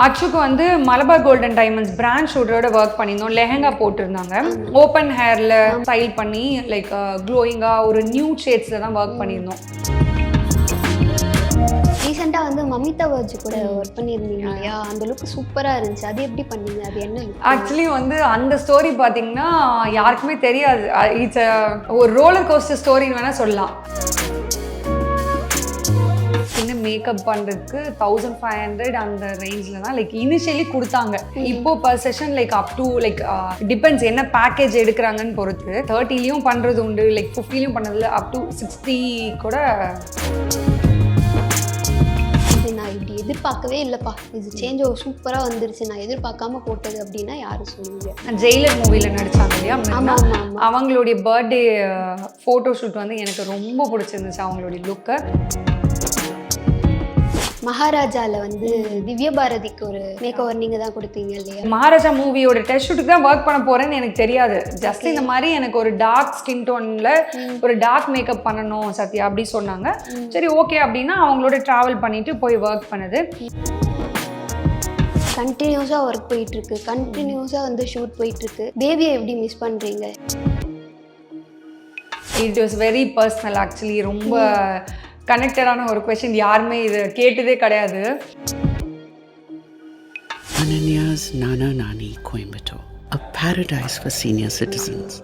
அச்சுக்கு வந்து Malabar golden diamonds brand ஷூட்டரோட ஒர்க் பண்ணியிருந்தோம். லெஹங்கா போட்டிருந்தாங்க. ஓப்பன் ஹேரில் ஸ்டைல் பண்ணி லைக் க்ளோயிங்காக ஒரு நியூ ஷேட்ஸில் தான் ஒர்க் பண்ணியிருந்தோம். ரீசெண்டாக வந்து மமிதா வர்ஜி கூட ஒர்க் பண்ணியிருந்தீங்க இல்லையா? அந்த லுக் சூப்பராக இருந்துச்சு. அது எப்படி பண்ணீங்க? அது என்ன லுக்? ஆக்சுவலி வந்து அந்த ஸ்டோரி பார்த்தீங்கன்னா யாருக்குமே தெரியாது. இட்ஸ் ஒரு ரோலர் கோஸ்டர் ஸ்டோரின்னு வேணால் சொல்லலாம். சின்ன மேக்கப் பண்ணுறதுக்கு 1500 அந்த ரேஞ்சில் தான் லைக் இனிஷியலி கொடுத்தாங்க. இப்போ per session like up to like depends என்ன பேக்கேஜ் எடுக்கிறாங்கன்னு பொறுத்து 30லையும் பண்ணுறது உண்டு, லைக் 50லையும் பண்ணதில்ல, அப் டு 60 கூட. நான் இப்படி எதிர்பார்க்கவே இல்லைப்பா, இது சேஞ்ச் சூப்பராக வந்துருச்சு, நான் எதிர்பார்க்காம போட்டது அப்படின்னா யாரும் சொல்லுவீங்க? ஜெயிலர் மூவியில் நடித்தாங்க இல்லையா? அவங்களுடைய பர்த்டே ஃபோட்டோ ஷூட் வந்து எனக்கு ரொம்ப பிடிச்சிருந்துச்சு அவங்களுடைய லுக்கை. மகாராஜாவில் வந்து திவ்ய பாரதிக்கு ஒரு மேக் ஓவர் நீங்கள் தான் கொடுத்தீங்க இல்லையா? மகாராஜா மூவியோட டெஸ்ட் ஷூட்டுக்கு தான் ஒர்க் பண்ண போகிறேன்னு எனக்கு தெரியாது. ஜஸ்ட் இந்த மாதிரி எனக்கு ஒரு டார்க் ஸ்கின் டோனில் ஒரு டார்க் மேக்கப் பண்ணணும் சத்யா அப்படி சொன்னாங்க. சரி ஓகே அப்படின்னா அவங்களோட ட்ராவல் பண்ணிட்டு போய் ஒர்க் பண்ணது. கண்டினியூஸாக ஒர்க் போயிட்டுருக்கு, கண்டினியூஸாக வந்து ஷூட் போயிட்டுருக்கு. பேபியை எப்படி மிஸ் பண்ணுறீங்க? It was very personal actually. ரொம்ப கனெக்டடான ஒரு கொஸ்டின். யாருமே இது கேட்டதே கிடையாது. Ananya's Nana Nani Coimbatore, a paradise for senior citizens.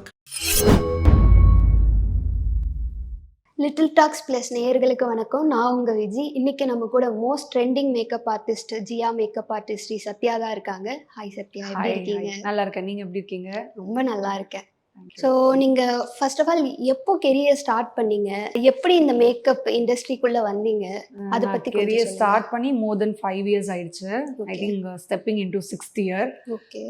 Little tax plus நேயர்களுக்கு வணக்கம். நான் உங்கள் விஜி. இன்றைக்கி நம்ம கூட மோஸ்ட் ட்ரெண்டிங் மேக்கப் ஆர்டிஸ்ட் ஜியா மேக்கப் ஆர்டிஸ்ட் ஸ்ரீ சத்யா தான் இருக்காங்க. ஹாய் சத்யா, எப்படி இருக்கீங்க? நல்லா இருக்கேன், நீங்கள் எப்படி இருக்கீங்க? ரொம்ப நல்லா இருக்கேன். ஸோ நீங்கள் ஃபர்ஸ்ட் ஆஃப் ஆல் எப்போ கெரியர் ஸ்டார்ட் பண்ணீங்க? எப்படி இந்த மேக்கப் இண்டஸ்ட்ரிக்குள்ளே வந்தீங்க? அதை பற்றி கெரியர் ஸ்டார்ட் பண்ணி மோர் தென் 5 years ஆயிடுச்சு. I think stepping into 6th year. Okay.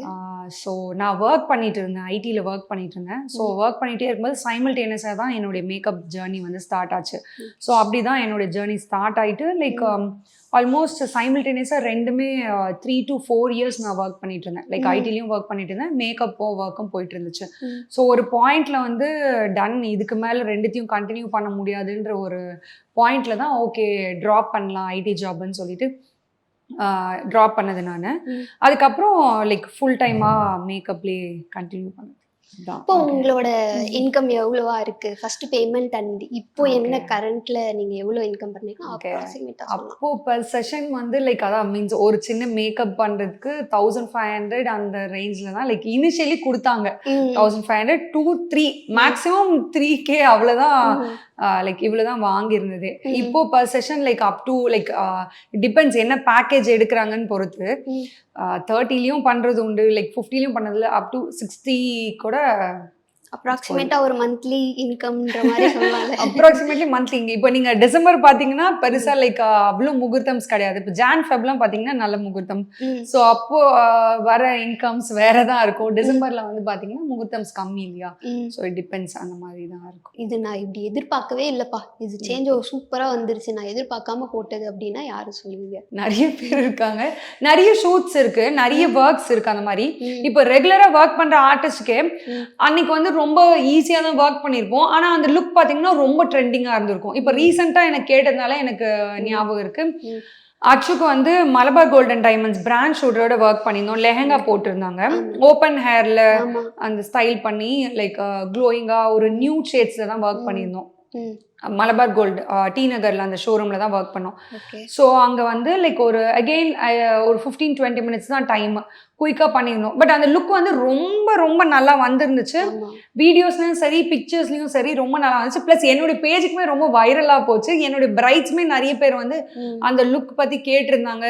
So நான் ஒர்க் பண்ணிட்டு இருந்தேன், ஐடியில் ஒர்க் பண்ணிட்டு இருந்தேன். ஸோ ஒர்க் பண்ணிகிட்டே இருக்கும்போது சைமல்டேனியஸாக தான் என்னுடைய மேக்கப் ஜேர்னி வந்து ஸ்டார்ட் ஆச்சு. ஸோ அப்படி தான் என்னுடைய ஜேர்னி ஸ்டார்ட் ஆகிட்டு லைக் ஆல்மோஸ்ட் சைமல்டேனியஸாக ரெண்டுமே 3 to 4 years நான் ஒர்க் பண்ணிட்டு இருந்தேன். லைக் ஐடிலையும் ஒர்க் பண்ணிட்டு இருந்தேன், மேக்கப்பும் ஒர்க்கும் போயிட்டு இருந்துச்சு. ஸோ ஒரு பாயிண்ட்ல வந்து டன், இதுக்கு மேலே ரெண்டுத்தையும் கண்டினியூ பண்ண முடியாதுன்ற ஒரு பாயிண்ட்ல தான் ஓகே ட்ராப் பண்ணலாம் ஐடி ஜாப்னு சொல்லிட்டு ட்ராப் பண்ணது நான். அதுக்கப்புறம் லைக் ஃபுல் டைமாக மேக்கப்லேயே கண்டினியூ பண்ணேன். இப்போ உங்களோட இன்கம் எவ்வளவா இருக்கு? ஃபர்ஸ்ட் பேமெண்ட் அண்ட் இப்போ என்ன கரண்ட்ல நீங்க எவ்வளவு இன்கம் பண்ணீங்க? அப்போ பர் செஷன் வந்து லைக் அதான் மீன்ஸ் ஒரு சின்ன மேக்கப் பண்றதுக்கு 1500 அந்த ரேஞ்சில் தான் லைக் இனிஷியலி கொடுத்தாங்க. 1500 to 3 மேக்ஸிமம் 3K அவ்வளோதான். லைக் இவ்வளோதான் வாங்கியிருந்தது. இப்போ per session like up to like depends என்ன பேக்கேஜ் எடுக்கிறாங்கன்னு பொறுத்து 30லையும் பண்ணுறது உண்டு, லைக் 50லையும் பண்ணதில்ல, அப் டு 60 கூட. அப்ராக்சிமேட்டா ஒரு மந்த்லி இன்கம்ன்ற மாதிரி சொல்லுவாங்க. Approximately monthly. இப்போ நீங்கள் டிசம்பர் பார்த்தீங்கன்னா பெருசாக லைக் அவ்வளோ முகூர்த்தம்ஸ் கிடையாது. இப்போ ஜான் ஃபெப்லாம் பார்த்தீங்கன்னா நல்ல முகூர்த்தம். ஸோ அப்போது வர இன்கம்ஸ் வேறு தான் இருக்கும். டிசம்பரில் வந்து பார்த்தீங்கன்னா முகூர்த்தம்ஸ் கம்மி இல்லையா? ஸோ இட் டிபெண்ட்ஸ், அந்த மாதிரி தான் இருக்கும். இது நான் இப்படி எதிர்பார்க்கவே இல்லைப்பா, இது சேஞ்ச் சூப்பராக வந்துருச்சு, நான் எதிர்பார்க்காம போட்டது அப்படின்னா யாரும் சொல்லுவீங்க? நிறைய பேர் இருக்காங்க, நிறைய ஷூட்ஸ் இருக்குது, நிறைய ஒர்க்ஸ் இருக்குது. அந்த மாதிரி இப்போ ரெகுலராக ஒர்க் பண்ணுற ஆர்டிஸ்ட்கே அன்னைக்கு வந்து ரொம்ப ஈஸியாக தான் ஒர்க் பண்ணியிருப்போம். ஆனால் அந்த லுக் பார்த்தீங்கன்னா ரொம்ப ட்ரெண்டிங்காக இருந்திருக்கும். இப்போ ரீசெண்டாக எனக்கு கேட்டதுனால எனக்கு ஞாபகம் இருக்குது. அச்சுக்கு வந்து மலபார் கோல்டன் டைமண்ட்ஸ் பிராண்ட் ஷூட்டரோட ஒர்க் பண்ணியிருந்தோம். லெஹங்கா போட்டிருந்தாங்க. ஓப்பன் ஹேரில் அந்த ஸ்டைல் பண்ணி லைக் க்ளோயிங்காக ஒரு நியூ ஷேட்ஸில் தான் ஒர்க் பண்ணியிருந்தோம். மலபார் கோல்டு டி நகரில் அந்த ஷோரூமில் தான் ஒர்க் பண்ணோம். ஸோ அங்கே வந்து லைக் ஒரு அகெயின் ஒரு 15-20 minutes தான் டைம், குயிக்காக பண்ணியிருந்தோம். பட் அந்த லுக் வந்து ரொம்ப ரொம்ப நல்லா வந்துருந்துச்சு. வீடியோஸ்லையும் சரி பிக்சர்ஸ்லையும் சரி ரொம்ப நல்லா வந்துச்சு. ப்ளஸ் என்னுடைய பேஜுக்குமே ரொம்ப வைரலாக போச்சு. என்னுடைய பிரைட்ஸ்மே நிறைய பேர் வந்து அந்த லுக் பற்றி கேட்டிருந்தாங்க.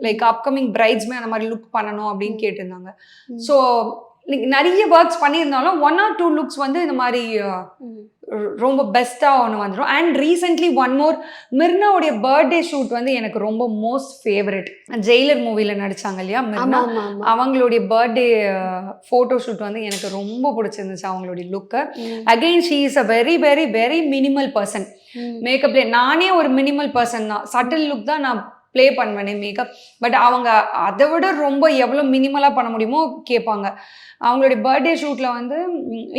லைக் அப்கமிங் பிரைட்ஸ்மே அந்த மாதிரி லுக் பண்ணணும் அப்படின்னு கேட்டிருந்தாங்க. ஸோ நிறைய ஒர்க்ஸ் பண்ணியிருந்தாலும் 1 or 2 லுக்ஸ் வந்து இந்த மாதிரி ரொம்ப பெஸ்ட்டாக ஒன்று வந்துடும். அண்ட் ரீசெண்ட்லி ஒன் மோர், மிர்னாவுடைய பர்த்டே ஷூட் வந்து எனக்கு ரொம்ப மோஸ்ட் ஃபேவரட். ஜெயிலர் மூவியில் நடித்தாங்க இல்லையா மிர்னா, அவங்களுடைய பர்த்டே ஃபோட்டோ ஷூட் வந்து எனக்கு ரொம்ப பிடிச்சிருந்துச்சு அவங்களுடைய லுக்கை. Again she is a very very very minimal person. மேக்கப்லேயே நானே ஒரு மினிமல் பர்சன் தான், சட்டில் லுக் தான் நான் ப்ளே பண்ணுவேனே மேக்கப். பட் அவங்க அதை விட ரொம்ப எவ்வளோ மினிமலாக பண்ண முடியுமோ கேட்பாங்க. அவங்களுடைய பர்த்டே ஷூட்டில் வந்து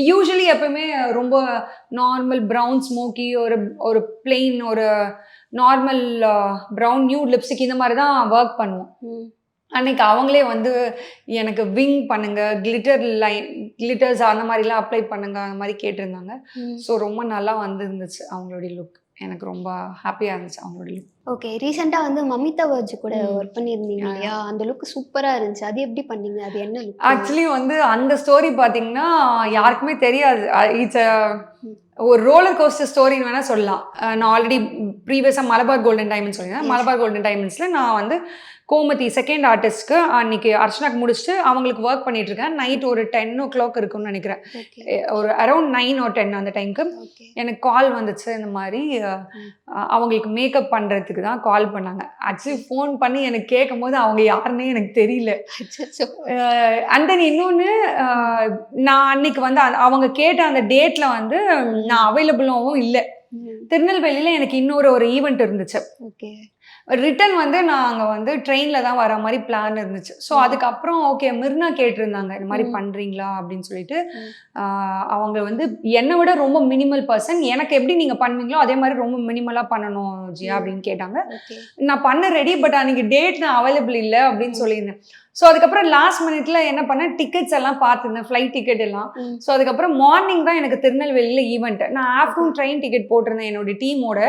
யூஸ்வலி எப்பவுமே ரொம்ப நார்மல் ப்ரௌன் ஸ்மோக்கி, ஒரு பிளெயின் ஒரு நார்மல் ப்ரௌன் நியூட் லிப்ஸ்டிக் இந்த மாதிரி தான் ஒர்க் பண்ணுவோம். அன்னைக்கு அவங்களே வந்து எனக்கு விங் பண்ணுங்க, கிளிட்டர்ஸ் அந்த மாதிரிலாம் அப்ளை பண்ணுங்க அந்த மாதிரி கேட்டிருந்தாங்க. ஸோ ரொம்ப நல்லா வந்துருந்துச்சு அவங்களுடைய லுக். எனக்கு ரொம்ப ஹாப்பியாக இருந்துச்சு அவங்களோட லுக். ஓகே. ரீசெண்டா வந்து மமிதா பர்ஜ் கூட ஒர்க் பண்ணியிருந்தீங்க இல்லையா? அந்த லுக் சூப்பரா இருந்துச்சு. அது எப்படி பண்ணீங்க? அது என்ன லுக்? ஆக்சுவலி வந்து அந்த ஸ்டோரி பார்த்தீங்கன்னா யாருக்குமே தெரியாது. இட்ஸ் ஒரு ரோலர் கோஸ்டர் ஸ்டோரின்னு வேணால் சொல்லலாம். நான் ஆல்ரெடி ப்ரீவியஸாக மலபார் கோல்டன் டைமண்ட்ஸ் சொல்லியிருந்தேன். மலபார் கோல்டன் டைமண்ட்ஸில் நான் வந்து கோமதி செகண்ட் ஆர்டிஸ்ட்க்கு அன்னைக்கு அர்ச்சனாக்கு முடிச்சுட்டு அவங்களுக்கு ஒர்க் பண்ணிட்டு இருக்கேன். நைட் ஒரு 10 o'clock இருக்கும்னு நினைக்கிறேன். ஒரு அரௌண்ட் 9 or 10 அந்த டைமுக்கு எனக்கு கால் வந்துச்சு. இந்த மாதிரி அவங்களுக்கு மேக்கப் பண்ணுறதுக்கு தான் கால் பண்ணாங்க. ஆக்சுவலி ஃபோன் பண்ணி எனக்கு கேட்கும் போது அவங்க யாருன்னே எனக்கு தெரியல. அண்ட் தென் இன்னொன்று, நான் அன்னைக்கு வந்து அவங்க கேட்ட அந்த டேட்டில் வந்து நான் அவைலபிளாகவும் இல்லை. திருநெல்வேலியில் எனக்கு இன்னொரு ஈவெண்ட் இருந்துச்சு. ஓகே. ரிட்டன் வந்து நாங்கள் வந்து ட்ரெயினில் தான் வர மாதிரி பிளான் இருந்துச்சு. ஸோ அதுக்கப்புறம் ஓகே மிர்னா கேட்டிருந்தாங்க இந்த மாதிரி பண்ணுறீங்களா அப்படின்னு சொல்லிட்டு. அவங்க வந்து என்னை விட ரொம்ப மினிமல் பர்சன். எனக்கு எப்படி நீங்கள் பண்ணுவீங்களோ அதே மாதிரி ரொம்ப மினிமலாக பண்ணணும் ஜியா அப்படின்னு கேட்டாங்க. நான் பண்ண ரெடி, பட் அன்றைக்கி டேட் நான் அவைலபிள் இல்லை அப்படின்னு சொல்லியிருந்தேன். ஸோ அதுக்கப்புறம் லாஸ்ட் மினிட்ல என்ன பண்ணேன், டிக்கெட்ஸ் எல்லாம் பார்த்துருந்தேன், ஃப்ளைட் டிக்கெட் எல்லாம். ஸோ அதுக்கப்புறம் மார்னிங் தான் எனக்கு திருநெல்வேலியில் ஈவெண்ட். நான் ஆஃப்டர்நூன் ட்ரெயின் டிக்கெட் போட்டிருந்தேன் என்னோட டீமோட.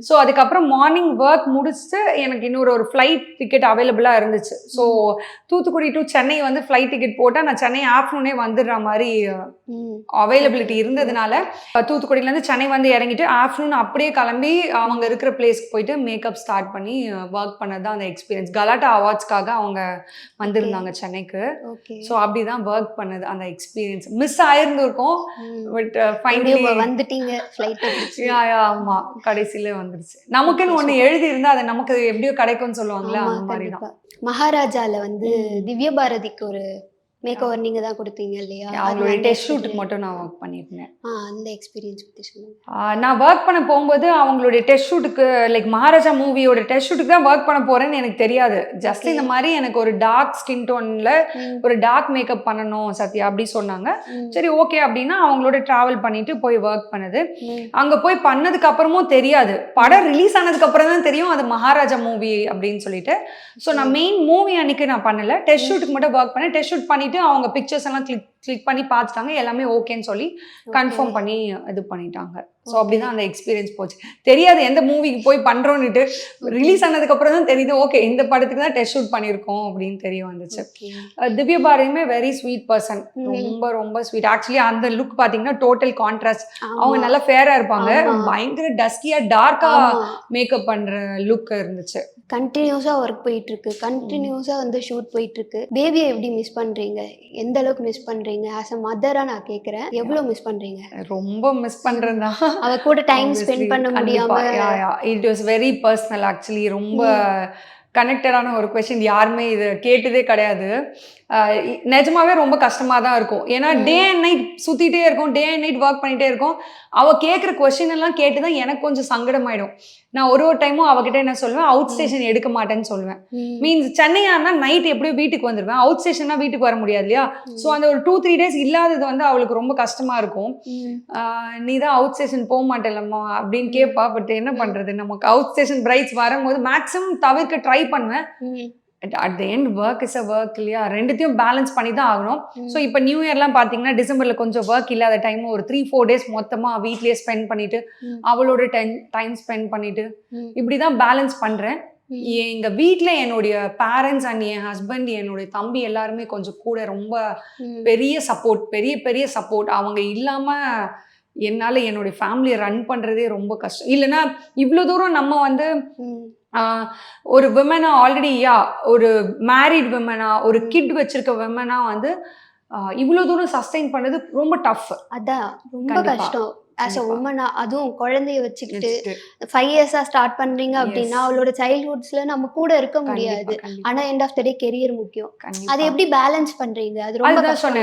ஸோ அதுக்கப்புறம் மார்னிங் ஒர்க் முடிச்சுட்டு எனக்கு இன்னொரு ஃப்ளைட் டிக்கெட் அவைலபிளாக இருந்துச்சு. ஸோ தூத்துக்குடி டு சென்னை வந்து ஃப்ளைட் டிக்கெட் போட்டால் நான் சென்னை ஆஃப்டர்நூனே வந்துடுற மாதிரி அவைலபிலிட்டி இருந்ததுனால தூத்துக்குடியிலேருந்து சென்னை வந்து இறங்கிட்டு ஆஃப்டர்நூன் அப்படியே கிளம்பி அவங்க இருக்கிற பிளேஸ்க்கு போயிட்டு மேக்கப் ஸ்டார்ட் பண்ணி ஒர்க் பண்ணது தான் அந்த எக்ஸ்பீரியன்ஸ். கலாட்டா அவார்ட்ஸ்க்காக அவங்க வந்திருந்தாங்க சென்னைக்கு. ஸோ அப்படிதான் ஒர்க் பண்ணது அந்த எக்ஸ்பீரியன்ஸ். மிஸ் ஆயிருந்திருக்கும், பட் ஃபைனலி வந்துட்டீங்க ஃப்ளைட். ஆமா, கடைசியில வந்துருச்சு. நமக்குன்னு ஒண்ணு எழுதி இருந்தா அது நமக்கு எப்படியோ கிடைக்கும்னு சொல்லுவாங்களா, அந்த மாதிரி தான். மகாராஜால வந்து திவ்ய பாரதிக்கு ஒரு மேக் ஓவர் நீங்க தான் கொடுத்தீங்க இல்லையா? அவங்களோட டெஸ்ட் ஷூட்டுக்கு மட்டும் நான் ஒர்க் பண்ணியிருந்தேன். அந்த எக்ஸ்பீரியன்ஸ் பத்தி சொல்லுங்க. நான் ஒர்க் பண்ண போகும்போது அவங்களுடைய டெஸ்ட் ஷூட்டுக்கு, லைக் மகாராஜா மூவியோட டெஸ்ட் ஷூட்டுக்கு தான் ஒர்க் பண்ண போறேன்னு எனக்கு தெரியாது. ஜஸ்ட் இந்த மாதிரி எனக்கு ஒரு டார்க் ஸ்கின் டோன்ல ஒரு டார்க் மேக்கப் பண்ணணும் சத்யா அப்படி சொன்னாங்க. சரி ஓகே அப்படின்னா அவங்களோட டிராவல் பண்ணிட்டு போய் ஒர்க் பண்ணது. அங்க போய் பண்ணதுக்கு அப்புறமும் தெரியாது, படம் ரிலீஸ் ஆனதுக்கு அப்புறம் தான் தெரியும் அது மகாராஜா மூவி அப்படின்னு சொல்லிட்டு. ஸோ நான் மெயின் மூவி அன்னைக்கு நான் பண்ணல, டெஸ்ட் ஷூட்டுக்கு மட்டும் ஒர்க் பண்ணேன். டெஸ்ட் ஷூட் பண்ணிட்டு அவங்க பிக்சர்ஸ் எல்லாம் கிளிக் பண்ணி பார்த்துட்டாங்க, எல்லாமே ஓகேன்னு சொல்லி கன்ஃபார்ம் பண்ணி இது பண்ணிட்டாங்க. ஸோ அப்படிதான் அந்த எக்ஸ்பீரியன்ஸ் போச்சு. தெரியாது எந்த மூவிக்கு போய் பண்றோன்னுட்டு. ரிலீஸ் ஆனதுக்கு அப்புறம் தான் தெரியுது ஓகே இந்த படத்துக்கு தான் டெஸ்ட் ஷூட் பண்ணியிருக்கோம் அப்படின்னு தெரிய வந்துச்சு. திவ்ய பாரதியுமே வெரி ஸ்வீட் பர்சன், ரொம்ப ரொம்ப ஸ்வீட். ஆக்சுவலி அந்த லுக் பார்த்தீங்கன்னா டோட்டல் கான்ட்ராஸ்ட். அவங்க நல்லா ஃபேரா இருப்பாங்க, பயங்கர டஸ்கியா டார்க்கா மேக்கப் பண்ற லுக் இருந்துச்சு. கண்டினியூஸா ஒர்க் போயிட்டு இருக்கு, கண்டினியூஸா வந்து ஷூட் போயிட்டு இருக்கு. பேபியை எப்படி மிஸ் பண்றீங்க? எந்த அளவுக்கு மிஸ் பண்றீங்க? ஆஸ் அ மதரா நான் கேக்குறேன், எவ்வளவு மிஸ் பண்றீங்க? ரொம்ப மிஸ் பண்றேன் தான். அவ கூட டைம் ஸ்பெண்ட் பண்ண முடியாம. It was very personal actually. ரொம்ப கனெக்டடான ஒரு கொஸ்டின், யாருமே இது கேட்டதே கிடையாது. நிஜமாவே ரொம்ப கஷ்டமாக தான் இருக்கும். ஏன்னா டே அண்ட் நைட் சுற்றிட்டே இருக்கும், டே அண்ட் நைட் ஒர்க் பண்ணிகிட்டே இருக்கும். அவள் கேட்குற கொஸ்டின் எல்லாம் கேட்டு தான் எனக்கு கொஞ்சம் சங்கடமாயிடும். நான் ஒரு டைமும் அவகிட்ட என்ன சொல்லுவேன், அவுட் ஸ்டேஷன் எடுக்க மாட்டேன்னு சொல்லுவேன். மீன்ஸ் சென்னையா இருந்தால் நைட் எப்படியும் வீட்டுக்கு வந்துடுவேன், அவுட் ஸ்டேஷன்னா வீட்டுக்கு வர முடியாது இல்லையா? ஸோ அந்த ஒரு 2-3 days இல்லாதது வந்து அவளுக்கு ரொம்ப கஷ்டமாக இருக்கும். நீ தான் அவுட் ஸ்டேஷன் போக மாட்டேல்லம்மா அப்படின்னு கேட்பா. பட் என்ன பண்ணுறது, நமக்கு அவுட் ஸ்டேஷன் பிரைட்ஸ் வரும்போது மேக்ஸிமம் தவிர்க்க ட்ரை பண்ணுவேன். At the end work is a work இல்லையா, ரெண்டுத்தையும் பேலன்ஸ் பண்ணி தான் ஆகணும். ஸோ இப்போ நியூ இயர்லாம் பார்த்தீங்கன்னா டிசம்பரில் கொஞ்சம் ஒர்க் இல்லாத டைம் ஒரு 3-4 days மொத்தமாக வீட்லேயே ஸ்பெண்ட் பண்ணிட்டு அவளோட டைம் ஸ்பெண்ட் பண்ணிட்டு இப்படி தான் பேலன்ஸ் பண்ணுறேன். எங்கள் வீட்டில் என்னுடைய பேரண்ட்ஸ் அண்ட் என் ஹஸ்பண்ட், என்னுடைய தம்பி எல்லாருமே கொஞ்சம் கூட ரொம்ப பெரிய சப்போர்ட், பெரிய சப்போர்ட். அவங்க இல்லாமல் என்னால் என்னுடைய ஃபேமிலியை ரன் பண்ணுறதே ரொம்ப கஷ்டம். இல்லைன்னா இவ்வளோ தூரம் நம்ம வந்து ஒரு விமனா ஆல்ரெடி ஒரு மேரிட் விமனா, ஒரு கிட் வச்சிருக்க விமனா வந்து இவ்வளோ தூரம் சஸ்டெயின் பண்ணது ரொம்ப டஃப். அதான் ரொம்ப கஷ்டம். ஆஸ் அ உமனா, அதுவும் குழந்தைய வச்சுக்கிட்டு 5 years ஸ்டார்ட் பண்றீங்க அப்படின்னா அவளோட சைல்ட்ஹுட்ஸ்ல நம்ம கூட இருக்க முடியாது. ஆனா end of the day career முக்கியம். அது எப்படி பேலன்ஸ் பண்றீங்க? அது ரொம்ப கஷ்டம்.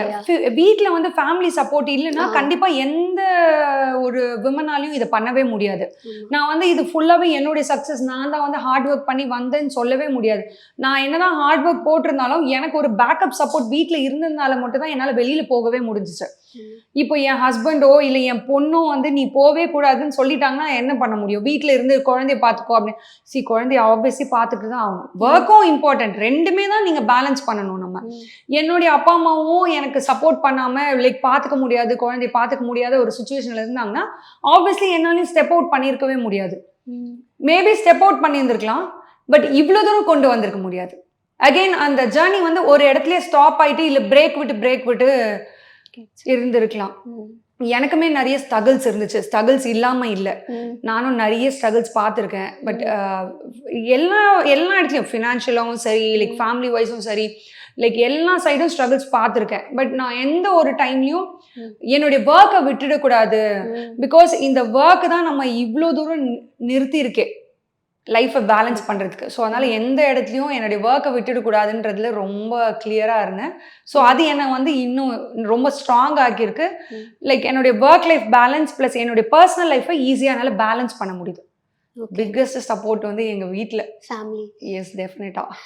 வீட்ல வந்து ஃபேமிலி சப்போர்ட் இல்லைன்னா கண்டிப்பா எந்த ஒரு விமனாலையும் இதை பண்ணவே முடியாது. நான் வந்து இது ஃபுல்லாவே என்னுடைய சக்சஸ், நான் தான் வந்து ஹார்ட் ஒர்க் பண்ணி வந்தேன்னு சொல்லவே முடியாது. நான் என்னதான் ஹார்ட் ஒர்க் போட்டிருந்தாலும் எனக்கு ஒரு பேக்கப் சப்போர்ட் வீட்டில் இருந்ததுனால மட்டும் தான் என்னால் வெளியில போகவே முடிஞ்சிச்சு. இப்போ என் ஹஸ்பண்டோ இல்லை என் பொண்ணோ வந்து நீ போவே கூடாதுன்னு சொல்லிட்டாங்கன்னா என்ன பண்ண முடியும்? வீட்டில் இருந்து குழந்தைய பார்த்துக்கோ அப்படின்னு குழந்தைய ஆப்வியஸ்லி பார்த்துட்டு தான் ஆகணும். ஒர்க்கும் இம்பார்ட்டன்ட், ரெண்டுமே தான் நீங்கள் பேலன்ஸ் பண்ணணும். நம்ம என்னுடைய அப்பா அம்மாவும் எனக்கு சப்போர்ட் பண்ணாமல் லைக் பார்த்துக்க முடியாது, குழந்தைய பார்த்துக்க முடியாத ஒரு சுச்சுவேஷனில் இருந்தாங்கன்னா ஆப்வியஸ்லி என்னாலையும் ஸ்டெப் அவுட் பண்ணியிருக்கவே முடியாது. மேபி ஸ்டெப் அவுட் பண்ணியிருந்திருக்கலாம், பட் இவ்வளோ தூரம் கொண்டு வந்திருக்க முடியாது. அகெயின் அந்த ஜேர்னி வந்து ஒரு இடத்துலயே ஸ்டாப் ஆகிட்டு இல்லை பிரேக் விட்டு இருந்திருக்கலாம். எனக்குமே நிறைய ஸ்ட்ரகிள்ஸ் இருந்துச்சு, ஸ்ட்ரகிள்ஸ் இல்லாமல் இல்லை. நானும் நிறைய ஸ்ட்ரகிள்ஸ் பார்த்துருக்கேன். பட் எல்லா இடத்துலையும் ஃபினான்ஷியலாகவும் சரி, லைக் ஃபேமிலி வைஸும் சரி, லைக் எல்லா சைடும் ஸ்ட்ரகிள்ஸ் பார்த்துருக்கேன். பட் நான் எந்த ஒரு டைம்லையும் என்னுடைய ஒர்க்கை விட்டுடக்கூடாது. பிகாஸ் இந்த ஒர்க்கு தான் நம்ம இவ்வளோ தூரம் நிறுத்தியிருக்கேன் லைஃப்பை பேலன்ஸ் பண்ணுறதுக்கு. ஸோ அதனால் எந்த இடத்துலையும் என்னுடைய ஒர்க்கை விட்டுடக்கூடாதுன்றதுல ரொம்ப கிளியராக இருந்தேன். ஸோ அது என்னை வந்து இன்னும் ரொம்ப ஸ்ட்ராங் ஆக்கியிருக்கு. லைக் என்னுடைய ஒர்க் லைஃப் பேலன்ஸ் ப்ளஸ் என்னுடைய பர்சனல் லைஃப்பை ஈஸியாக என்னால் பேலன்ஸ் பண்ண முடியுது. பிக்கஸ்ட் சப்போர்ட் வந்து எங்கள் வீட்டில். ஃபேமிலி. எஸ், டெஃபினட்டாக.